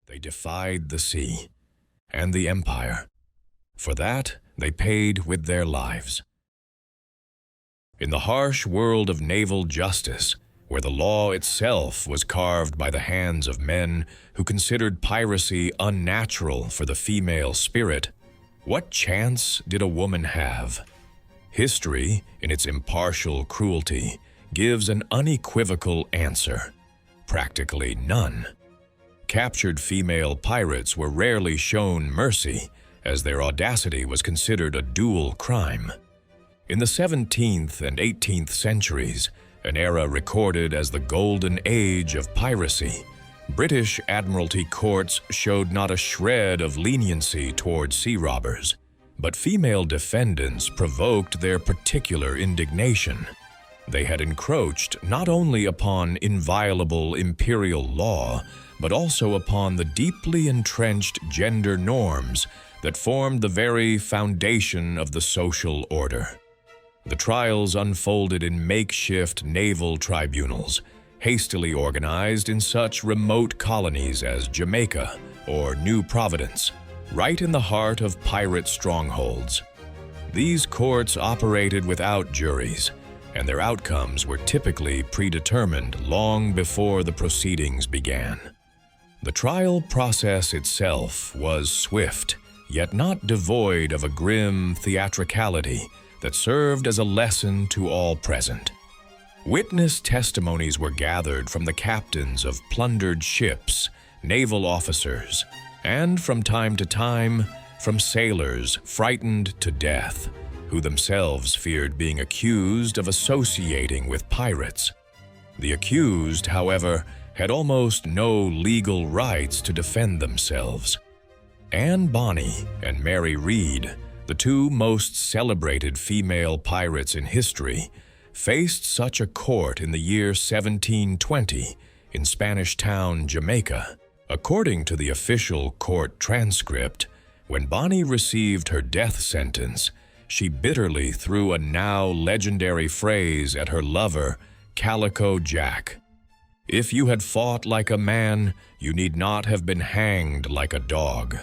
They defied the sea and the empire. For that, they paid with their lives. In the harsh world of naval justice, where the law itself was carved by the hands of men who considered piracy unnatural for the female spirit, what chance did a woman have? History, in its impartial cruelty, gives an unequivocal answer: practically none. Captured female pirates were rarely shown mercy, as their audacity was considered a dual crime. In the 17th and 18th centuries, an era recorded as the golden age of piracy, British Admiralty courts showed not a shred of leniency toward sea robbers, but female defendants provoked their particular indignation. They had encroached not only upon inviolable imperial law, but also upon the deeply entrenched gender norms that formed the very foundation of the social order. The trials unfolded in makeshift naval tribunals, hastily organized in such remote colonies as Jamaica or New Providence, right in the heart of pirate strongholds. These courts operated without juries, and their outcomes were typically predetermined long before the proceedings began. The trial process itself was swift, yet not devoid of a grim theatricality that served as a lesson to all present. Witness testimonies were gathered from the captains of plundered ships, naval officers, and from time to time, from sailors frightened to death, who themselves feared being accused of associating with pirates. The accused, however, had almost no legal rights to defend themselves. Bonny and Mary Read, the two most celebrated female pirates in history, faced such a court in the year 1720 in Spanish town Jamaica. According to the official court transcript, when Bonny received her death sentence, she bitterly threw a now legendary phrase at her lover, Calico Jack. "If you had fought like a man, you need not have been hanged like a dog."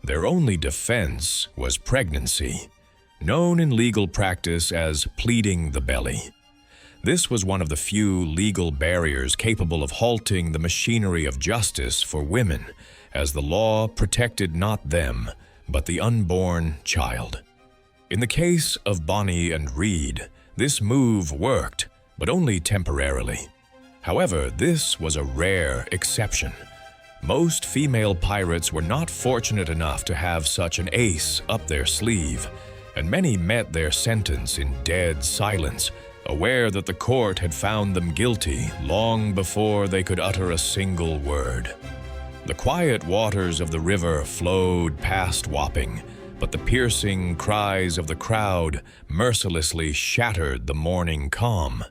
Their only defense was pregnancy, known in legal practice as pleading the belly. This was one of the few legal barriers capable of halting the machinery of justice for women, as the law protected not them, but the unborn child. In the case of Bonny and Read, this move worked, but only temporarily. However, this was a rare exception. Most female pirates were not fortunate enough to have such an ace up their sleeve, and many met their sentence in dead silence, aware that the court had found them guilty long before they could utter a single word. The quiet waters of the river flowed past Wapping, but the piercing cries of the crowd mercilessly shattered the morning calm.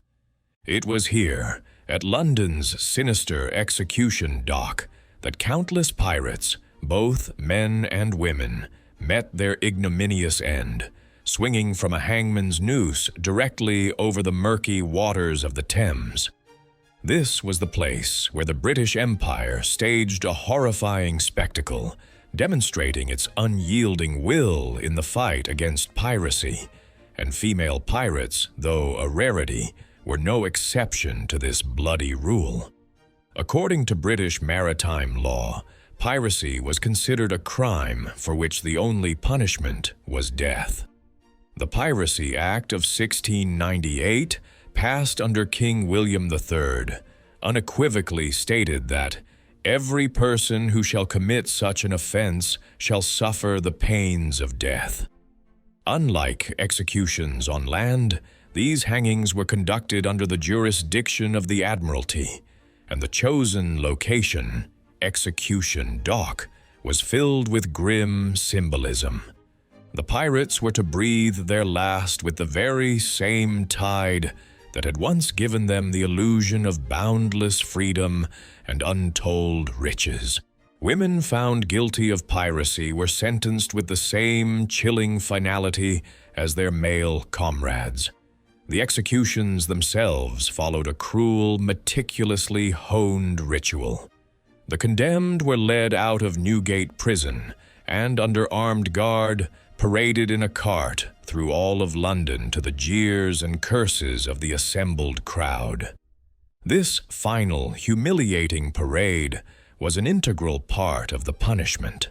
It was here, at London's sinister execution dock, that countless pirates, both men and women, met their ignominious end, swinging from a hangman's noose directly over the murky waters of the Thames. This was the place where the British Empire staged a horrifying spectacle, demonstrating its unyielding will in the fight against piracy, and female pirates, though a rarity, were no exception to this bloody rule. According to British maritime law, piracy was considered a crime for which the only punishment was death. The Piracy Act of 1698, passed under King William III, unequivocally stated that every person who shall commit such an offense shall suffer the pains of death. Unlike executions on land, these hangings were conducted under the jurisdiction of the Admiralty, and the chosen location, Execution Dock, was filled with grim symbolism. The pirates were to breathe their last with the very same tide that had once given them the illusion of boundless freedom and untold riches. Women found guilty of piracy were sentenced with the same chilling finality as their male comrades. The executions themselves followed a cruel, meticulously honed ritual. The condemned were led out of Newgate prison and, under armed guard, paraded in a cart through all of London to the jeers and curses of the assembled crowd. This final, humiliating parade was an integral part of the punishment.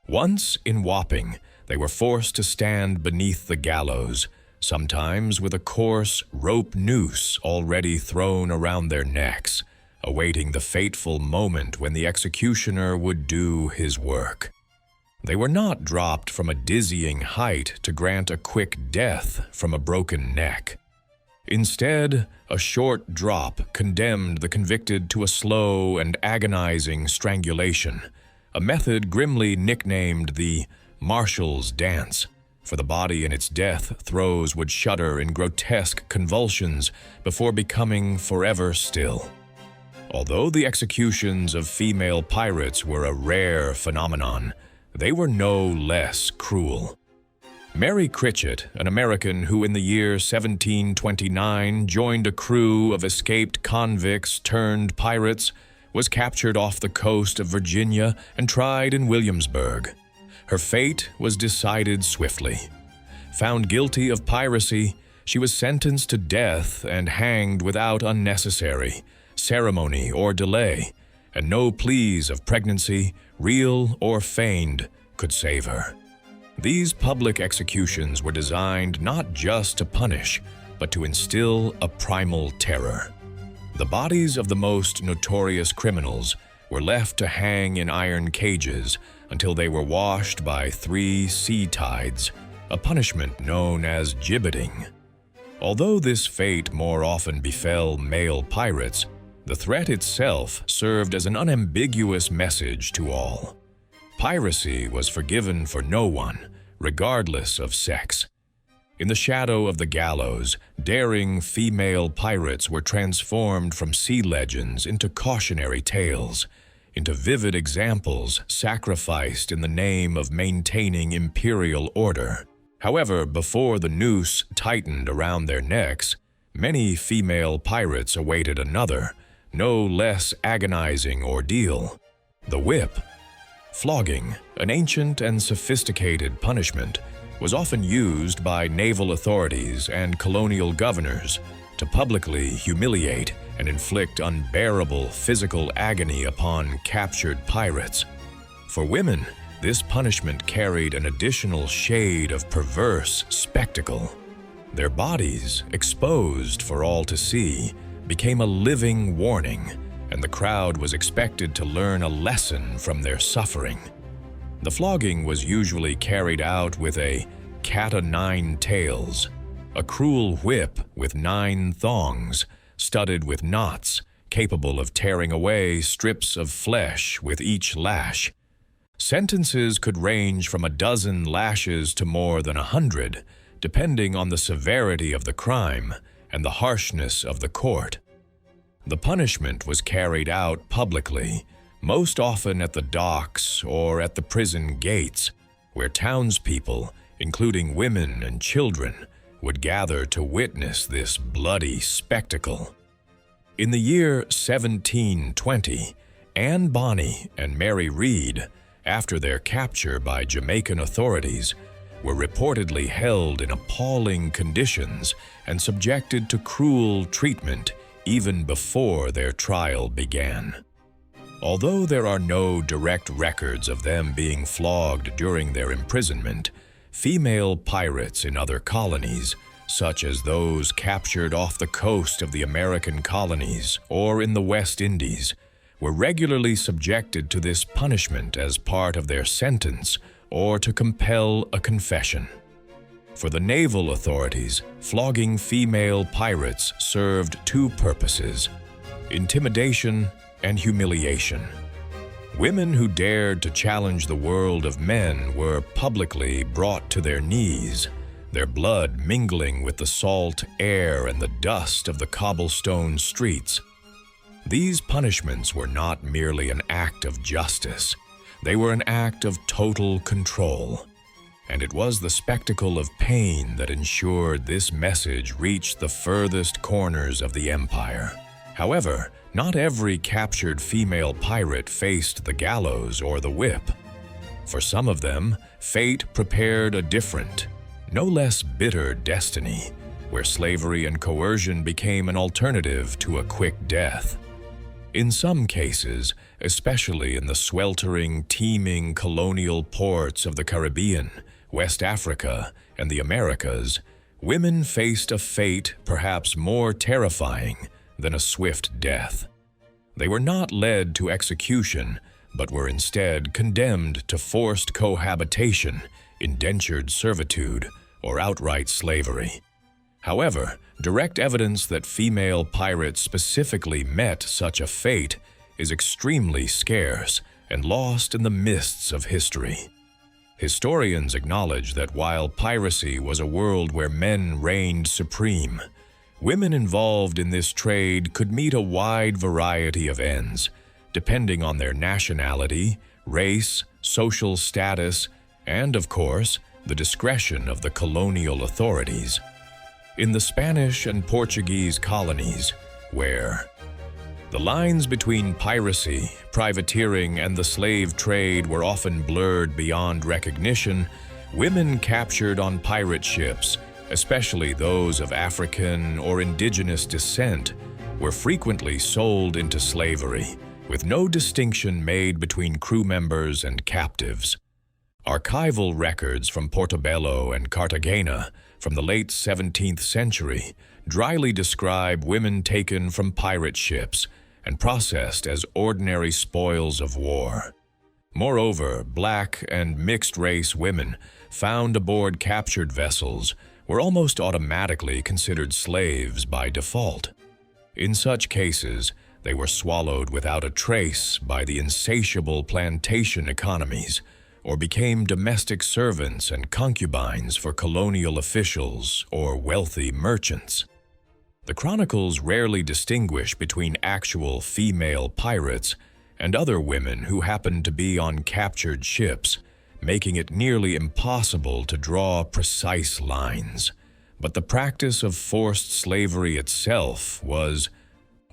Once in Wapping, they were forced to stand beneath the gallows, sometimes with a coarse rope noose already thrown around their necks, awaiting the fateful moment when the executioner would do his work. They were not dropped from a dizzying height to grant a quick death from a broken neck. Instead, a short drop condemned the convicted to a slow and agonizing strangulation, a method grimly nicknamed the Marshal's Dance, for the body in its death throes would shudder in grotesque convulsions before becoming forever still. Although the executions of female pirates were a rare phenomenon, they were no less cruel. Mary Critchett, an American who in the year 1729 joined a crew of escaped convicts turned pirates, was captured off the coast of Virginia and tried in Williamsburg. Her fate was decided swiftly. Found guilty of piracy, she was sentenced to death and hanged without unnecessary ceremony or delay, and no pleas of pregnancy, real or feigned, could save her. These public executions were designed not just to punish, but to instill a primal terror. The bodies of the most notorious criminals were left to hang in iron cages until they were washed by 3 sea tides, a punishment known as gibbeting. Although this fate more often befell male pirates, the threat itself served as an unambiguous message to all. Piracy was forgiven for no one, regardless of sex. In the shadow of the gallows, daring female pirates were transformed from sea legends into cautionary tales, into vivid examples sacrificed in the name of maintaining imperial order. However, before the noose tightened around their necks, many female pirates awaited another, no less agonizing ordeal: the whip. Flogging, an ancient and sophisticated punishment, was often used by naval authorities and colonial governors to publicly humiliate and inflict unbearable physical agony upon captured pirates. For women, this punishment carried an additional shade of perverse spectacle. Their bodies, exposed for all to see, became a living warning, and the crowd was expected to learn a lesson from their suffering. The flogging was usually carried out with a cat o' nine tails, a cruel whip with 9 thongs, studded with knots, capable of tearing away strips of flesh with each lash. Sentences could range from 12 lashes to more than 100, depending on the severity of the crime and the harshness of the court. The punishment was carried out publicly, most often at the docks or at the prison gates, where townspeople, including women and children, would gather to witness this bloody spectacle. In the year 1720, Anne Bonny and Mary Read, after their capture by Jamaican authorities, were reportedly held in appalling conditions and subjected to cruel treatment even before their trial began. Although there are no direct records of them being flogged during their imprisonment, female pirates in other colonies, such as those captured off the coast of the American colonies or in the West Indies, were regularly subjected to this punishment as part of their sentence or to compel a confession. For the naval authorities, flogging female pirates served 2 purposes: intimidation and humiliation. Women who dared to challenge the world of men were publicly brought to their knees, their blood mingling with the salt air and the dust of the cobblestone streets. These punishments were not merely an act of justice, they were an act of total control. And it was the spectacle of pain that ensured this message reached the furthest corners of the empire. However, not every captured female pirate faced the gallows or the whip. For some of them, fate prepared a different, no less bitter destiny, where slavery and coercion became an alternative to a quick death. In some cases, especially in the sweltering, teeming colonial ports of the Caribbean, West Africa, and the Americas, women faced a fate perhaps more terrifying than a swift death. They were not led to execution, but were instead condemned to forced cohabitation, indentured servitude, or outright slavery. However, direct evidence that female pirates specifically met such a fate is extremely scarce and lost in the mists of history. Historians acknowledge that while piracy was a world where men reigned supreme, women involved in this trade could meet a wide variety of ends, depending on their nationality, race, social status, and, of course, the discretion of the colonial authorities. In the Spanish and Portuguese colonies, where the lines between piracy, privateering, and the slave trade were often blurred beyond recognition, women captured on pirate ships, especially those of African or indigenous descent, were frequently sold into slavery, with no distinction made between crew members and captives. Archival records from Portobello and Cartagena from the late 17th century dryly describe women taken from pirate ships and processed as ordinary spoils of war. Moreover, black and mixed-race women found aboard captured vessels were almost automatically considered slaves by default. In such cases, they were swallowed without a trace by the insatiable plantation economies, or became domestic servants and concubines for colonial officials or wealthy merchants. The chronicles rarely distinguish between actual female pirates and other women who happened to be on captured ships, making it nearly impossible to draw precise lines. But the practice of forced slavery itself was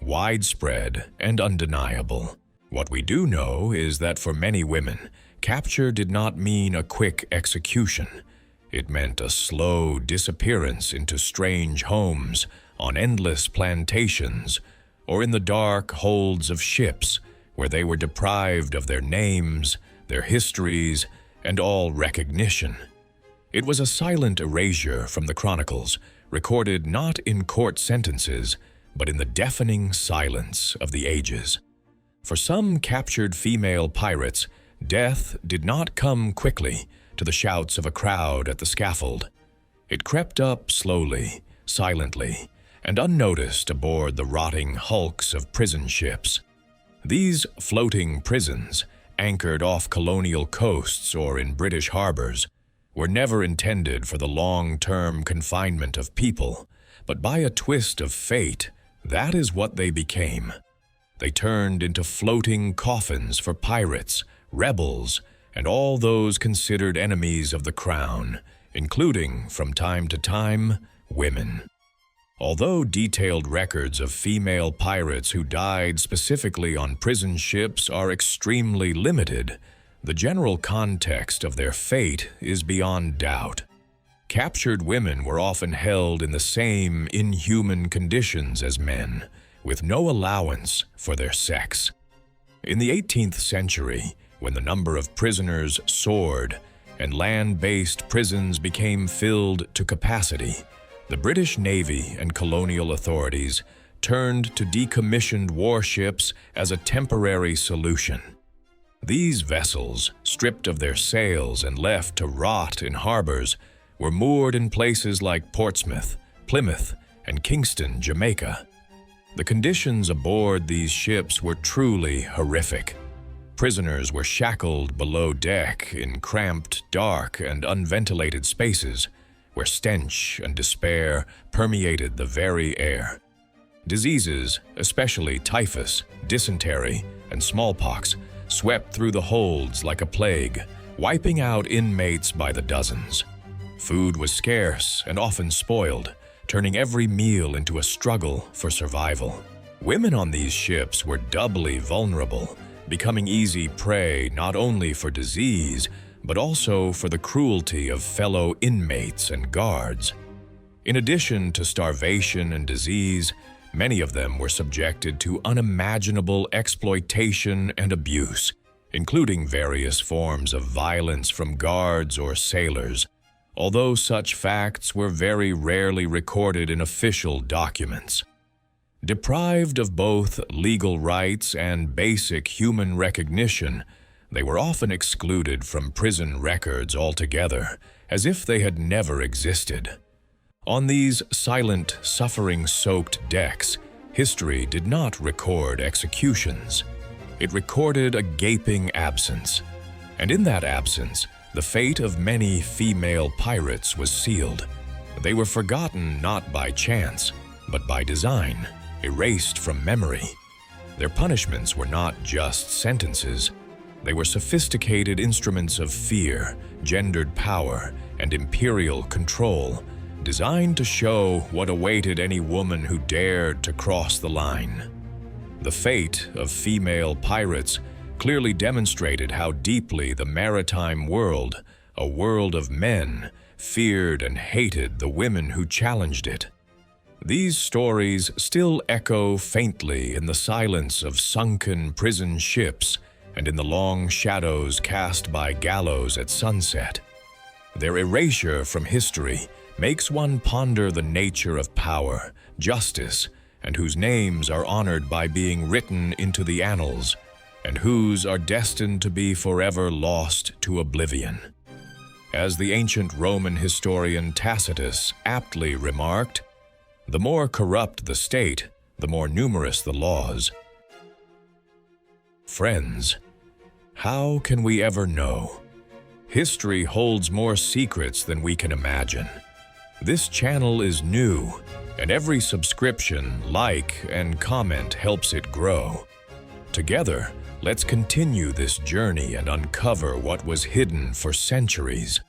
widespread and undeniable. What we do know is that for many women, capture did not mean a quick execution. It meant a slow disappearance into strange homes, on endless plantations, or in the dark holds of ships, where they were deprived of their names, their histories, and all recognition. It was a silent erasure from the chronicles, recorded not in court sentences, but in the deafening silence of the ages. For some captured female pirates, death did not come quickly to the shouts of a crowd at the scaffold. It crept up slowly, silently, and unnoticed aboard the rotting hulks of prison ships. These floating prisons, anchored off colonial coasts or in British harbors, were never intended for the long-term confinement of people, but by a twist of fate, that is what they became. They turned into floating coffins for pirates, rebels, and all those considered enemies of the crown, including, from time to time, women. Although detailed records of female pirates who died specifically on prison ships are extremely limited, the general context of their fate is beyond doubt. Captured women were often held in the same inhuman conditions as men, with no allowance for their sex. In the 18th century, when the number of prisoners soared and land-based prisons became filled to capacity, the British Navy and colonial authorities turned to decommissioned warships as a temporary solution. These vessels, stripped of their sails and left to rot in harbors, were moored in places like Portsmouth, Plymouth, and Kingston, Jamaica. The conditions aboard these ships were truly horrific. Prisoners were shackled below deck in cramped, dark, and unventilated spaces, where stench and despair permeated the very air. Diseases, especially typhus, dysentery, and smallpox, swept through the holds like a plague, wiping out inmates by the dozens. Food was scarce and often spoiled, turning every meal into a struggle for survival. Women on these ships were doubly vulnerable, becoming easy prey not only for disease, but also for the cruelty of fellow inmates and guards. In addition to starvation and disease, many of them were subjected to unimaginable exploitation and abuse, including various forms of violence from guards or sailors, although such facts were very rarely recorded in official documents. Deprived of both legal rights and basic human recognition, they were often excluded from prison records altogether, as if they had never existed. On these silent, suffering-soaked decks, history did not record executions. It recorded a gaping absence, and in that absence, the fate of many female pirates was sealed. They were forgotten not by chance, but by design, erased from memory. Their punishments were not just sentences. They were sophisticated instruments of fear, gendered power, and imperial control, designed to show what awaited any woman who dared to cross the line. The fate of female pirates clearly demonstrated how deeply the maritime world, a world of men, feared and hated the women who challenged it. These stories still echo faintly in the silence of sunken prison ships and in the long shadows cast by gallows at sunset. Their erasure from history makes one ponder the nature of power, justice, and whose names are honored by being written into the annals, and whose are destined to be forever lost to oblivion. As the ancient Roman historian Tacitus aptly remarked, "The more corrupt the state, the more numerous the laws." Friends, how can we ever know? History holds more secrets than we can imagine. This channel is new, and every subscription, like, and comment helps it grow. Together, let's continue this journey and uncover what was hidden for centuries.